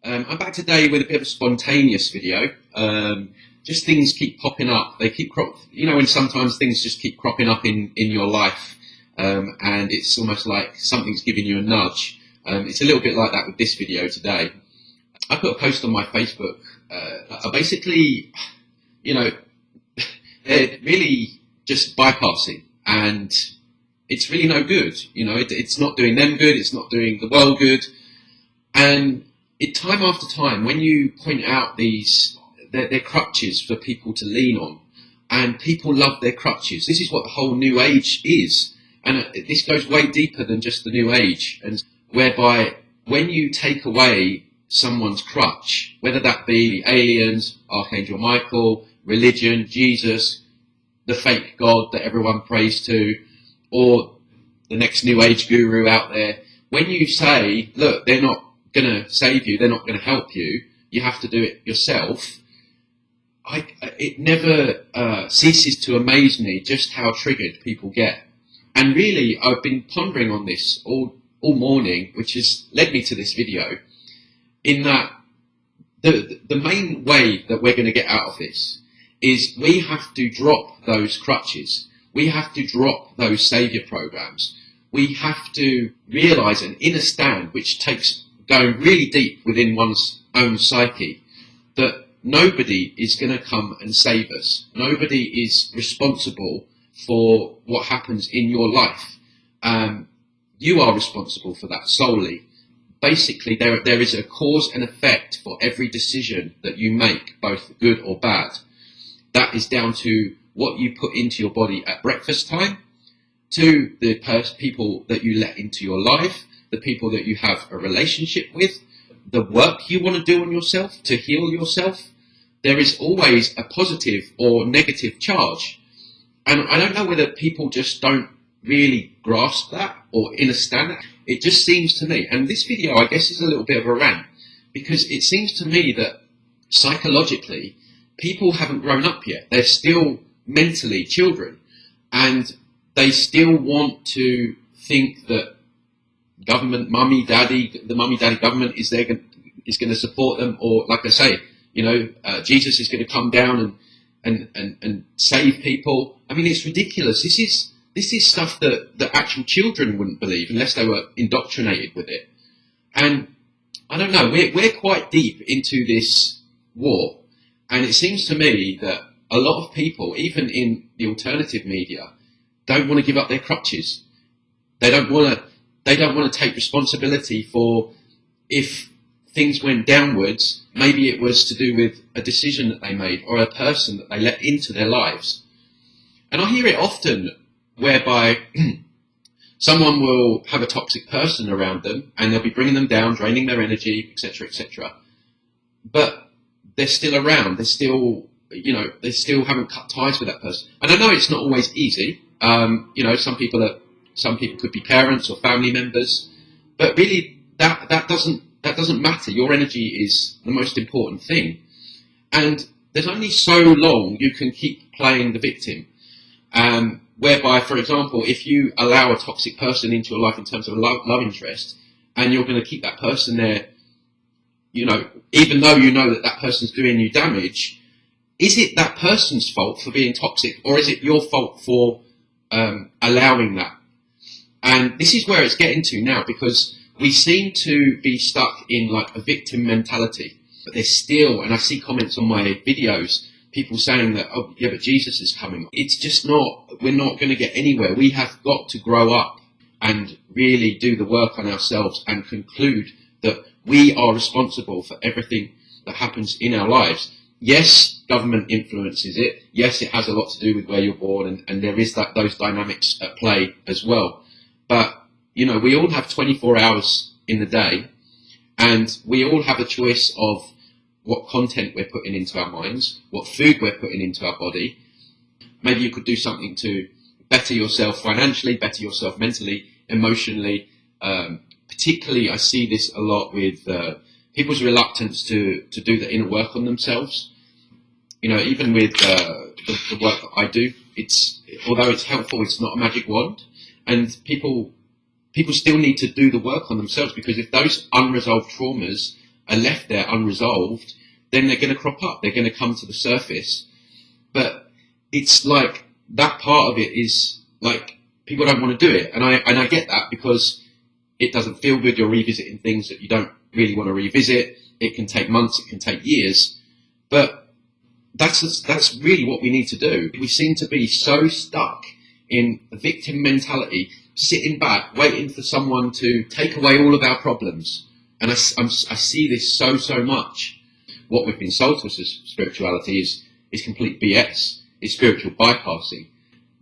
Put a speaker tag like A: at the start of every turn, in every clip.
A: I'm back today with a bit of a spontaneous video. Just things keep popping up. They keep when sometimes things just keep cropping up in your life, and it's almost like something's giving you a nudge. It's a little bit like that with this video today. I put a post on my Facebook. Basically, they're really just bypassing, and it's really no good. It's not doing them good. It's not doing the world good. And time after time, when you point out they're crutches for people to lean on, and people love their crutches. This is what the whole New Age is, and this goes way deeper than just the New Age. And whereby when you take away someone's crutch, whether that be aliens, Archangel Michael, religion, Jesus, the fake God that everyone prays to, or the next New Age guru out there, when you say, look, they're not going to save you, they're not going to help you, you have to do it yourself, it never ceases to amaze me just how triggered people get. And really, I've been pondering on this all morning, which has led me to this video, in that the main way that we're going to get out of this is we have to drop those crutches. We have to drop those saviour programs. We have to realise an inner stand, which takes going really deep within one's own psyche, that nobody is going to come and save us. Nobody is responsible for what happens in your life. You are responsible for that solely. Basically, there is a cause and effect for every decision that you make, both good or bad. That is down to what you put into your body at breakfast time, to the people that you let into your life, the people that you have a relationship with, the work you want to do on yourself to heal yourself. There is always a positive or negative charge. And I don't know whether people just don't really grasp that or understand that. It just seems to me, and this video I guess is a little bit of a rant, because it seems to me that psychologically people haven't grown up yet. They're still mentally children, and they still want to think that government, the mummy daddy government is going to support them, or like I say, Jesus is going to come down and save people. I mean, it's ridiculous. This is stuff that actual children wouldn't believe unless they were indoctrinated with it. And I don't know, we're quite deep into this war, and it seems to me that a lot of people, even in the alternative media, don't want to give up their crutches. They don't want to take responsibility for if things went downwards. Maybe it was to do with a decision that they made or a person that they let into their lives. And I hear it often whereby someone will have a toxic person around them and they'll be bringing them down, draining their energy, etc., etc. But they're still around. They still haven't cut ties with that person. And I know it's not always easy. Some people could be parents or family members, but really that doesn't matter. Your energy is the most important thing, and there's only so long you can keep playing the victim. Whereby, for example, if you allow a toxic person into your life in terms of a love interest, and you're going to keep that person there, even though you know that person's doing you damage, is it that person's fault for being toxic, or is it your fault for allowing that? And this is where it's getting to now, because we seem to be stuck in like a victim mentality, but there's still, and I see comments on my videos, people saying that, oh yeah, but Jesus is coming. It's just we're not going to get anywhere. We have got to grow up and really do the work on ourselves and conclude that we are responsible for everything that happens in our lives. Yes, government influences it. Yes, it has a lot to do with where you're born, and there is those dynamics at play as well. But, we all have 24 hours in the day, and we all have a choice of what content we're putting into our minds, what food we're putting into our body. Maybe you could do something to better yourself financially, better yourself mentally, emotionally. Particularly, I see this a lot with people's reluctance to do the inner work on themselves. Even with the work that I do, although it's helpful, it's not a magic wand, and people still need to do the work on themselves, because if those unresolved traumas are left there unresolved, then they're going to crop up. They're going to come to the surface. But it's like that part of it is like people don't want to do it. And I get that, because it doesn't feel good. You're revisiting things that you don't really want to revisit. It can take months. It can take years. But that's really what we need to do. We seem to be so stuck in a victim mentality, sitting back, waiting for someone to take away all of our problems. And I see this so much. What we've been sold to us as spirituality is complete BS. It's spiritual bypassing.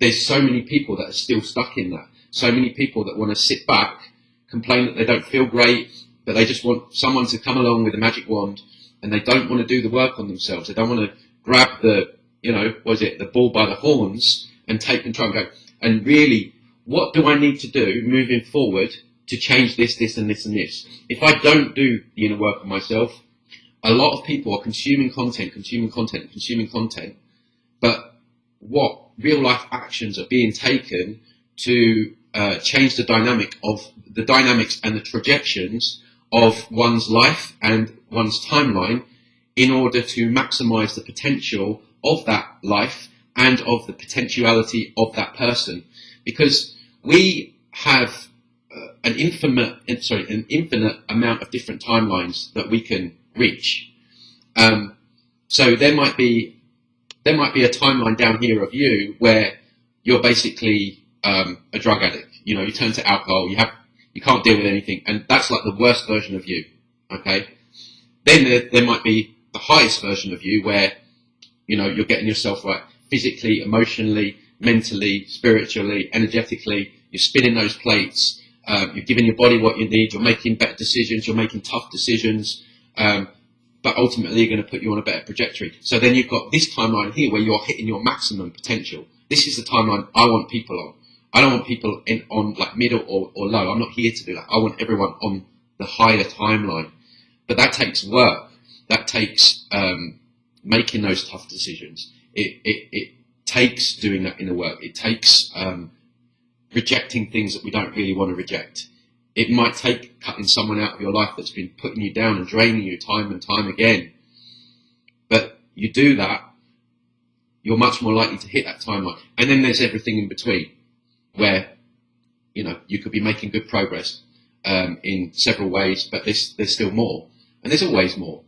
A: There's so many people that are still stuck in that. So many people that want to sit back, complain that they don't feel great, that they just want someone to come along with a magic wand, and they don't want to do the work on themselves. They don't want to grab the, the bull by the horns and take control and go, and really, what do I need to do moving forward to change this, and this, and this? If I don't do the inner work on myself, a lot of people are consuming content, but what real life actions are being taken to change the dynamics and the trajectories of one's life and one's timeline in order to maximize the potential of that life and of the potentiality of that person. Because we have an infinite amount of different timelines that we can reach. So there might be a timeline down here of you where you're basically a drug addict. You turn to alcohol. You can't deal with anything, and that's like the worst version of you. Okay. Then there might be the highest version of you where you're getting yourself right physically, emotionally, mentally, spiritually, energetically. You're spinning those plates. You're giving your body what you need. You're making better decisions. You're making tough decisions. But ultimately, you're going to put you on a better trajectory. So then you've got this timeline here where you're hitting your maximum potential. This is the timeline I want people on. I don't want people on like middle or low. I'm not here to do that. I want everyone on the higher timeline. But that takes work. That takes making those tough decisions. It takes doing that inner work. It takes rejecting things that we don't really want to reject. It might take cutting someone out of your life that's been putting you down and draining you time and time again. But you do that, you're much more likely to hit that timeline. And then there's everything in between, where you could be making good progress in several ways, but there's still more, and there's always more.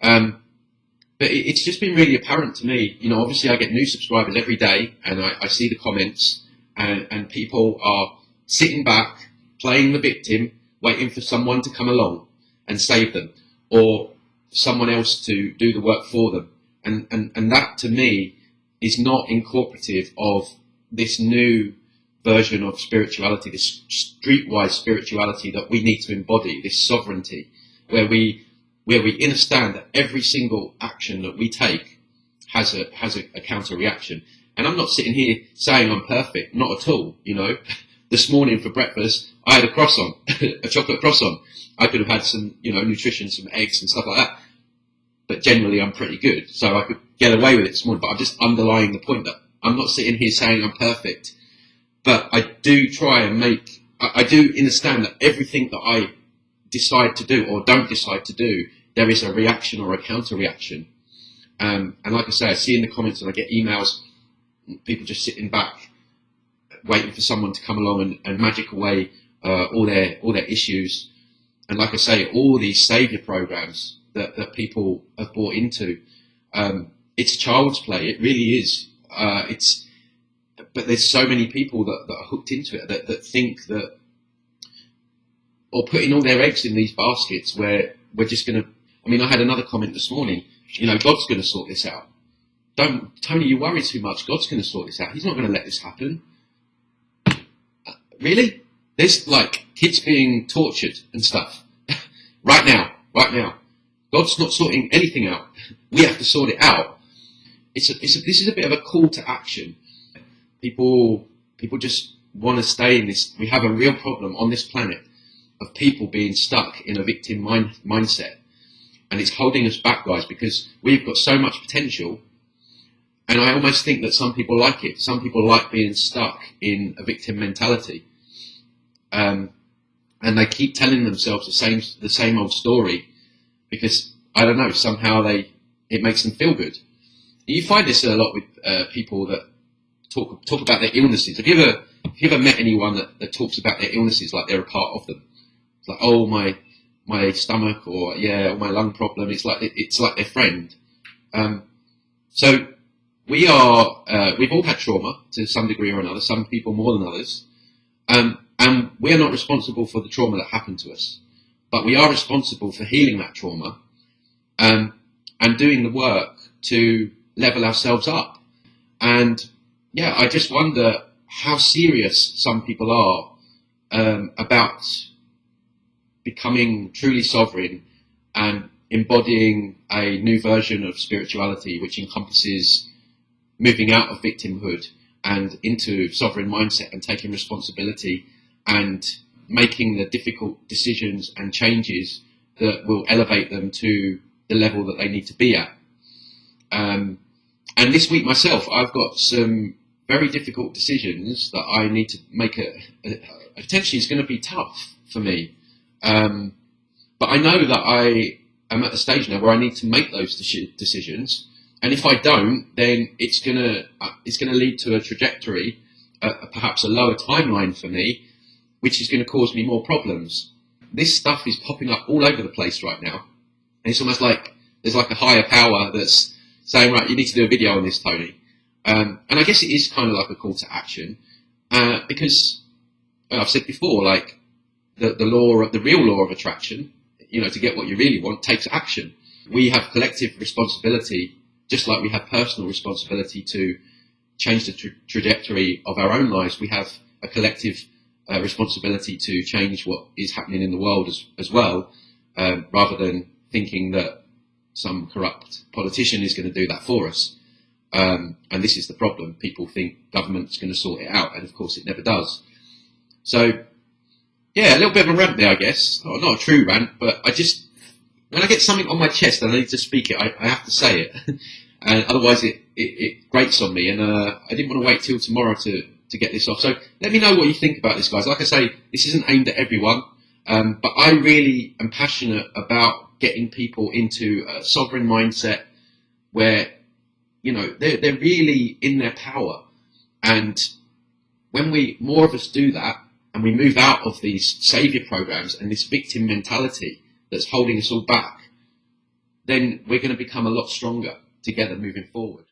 A: But it's just been really apparent to me. Obviously I get new subscribers every day, and I see the comments, and people are sitting back, playing the victim, waiting for someone to come along and save them, or someone else to do the work for them. And that to me is not incorporative of this new version of spirituality, this streetwise spirituality that we need to embody, this sovereignty, where we understand that every single action that we take has a counter reaction. And I'm not sitting here saying I'm perfect, not at all. This morning for breakfast, I had a croissant, a chocolate croissant. I could have had some, nutrition, some eggs and stuff like that. But generally I'm pretty good, so I could get away with it this morning. But I'm just underlying the point that I'm not sitting here saying I'm perfect. But I do try and I do understand that everything that I decide to do or don't decide to do, there is a reaction or a counter reaction. And like I say, I see in the comments and I get emails, people just sitting back, waiting for someone to come along and magic away all their issues. And like I say, all these saviour programs that people have bought into, it's child's play. It really is. But there's so many people that are hooked into it that think that, or putting all their eggs in these baskets where we're just going to. I had another comment this morning. God's going to sort this out. Tony, you worry too much. God's going to sort this out. He's not going to let this happen. Really? There's like kids being tortured and stuff right now. God's not sorting anything out. We have to sort it out. This is a bit of a call to action. People just want to stay in this. We have a real problem on this planet of people being stuck in a victim mindset, and it's holding us back, guys, because we've got so much potential. And I almost think that some people like it. Some people like being stuck in a victim mentality. And they keep telling themselves the same old story. because I don't know, somehow it makes them feel good. You find this a lot with people that talk about their illnesses. Have you ever met anyone that talks about their illnesses like they're a part of them? It's like, oh, my stomach, or my lung problem. It's like their friend. So we've all had trauma to some degree or another. Some people more than others, and we are not responsible for the trauma that happened to us, but we are responsible for healing that trauma, and doing the work to level ourselves up. And I just wonder how serious some people are about becoming truly sovereign and embodying a new version of spirituality, which encompasses moving out of victimhood and into sovereign mindset and taking responsibility and making the difficult decisions and changes that will elevate them to the level that they need to be at. And this week myself, I've got some very difficult decisions that I need to make. Potentially it's going to be tough for me. But I know that I am at the stage now where I need to make those decisions. And if I don't, then it's gonna lead to a trajectory, perhaps a lower timeline for me, which is going to cause me more problems. This stuff is popping up all over the place right now. And it's almost like there's like a higher power that's saying, right, you need to do a video on this, Tony. And I guess it is kind of like a call to action, because I've said before, like the real law of attraction, to get what you really want takes action. We have collective responsibility, just like we have personal responsibility to change the trajectory of our own lives. We have a collective responsibility to change what is happening in the world as well, rather than thinking that some corrupt politician is going to do that for us. And this is the problem. People think government's going to sort it out, and of course it never does. So, a little bit of a rant there, I guess. Not a true rant, but when I get something on my chest and I need to speak it, I have to say it. And otherwise it grates on me. And I didn't want to wait till tomorrow to get this off. So let me know what you think about this, guys. Like I say, this isn't aimed at everyone. But I really am passionate about getting people into a sovereign mindset where, they're really in their power. And when more of us do that, and we move out of these savior programs and this victim mentality that's holding us all back, then we're going to become a lot stronger together moving forward.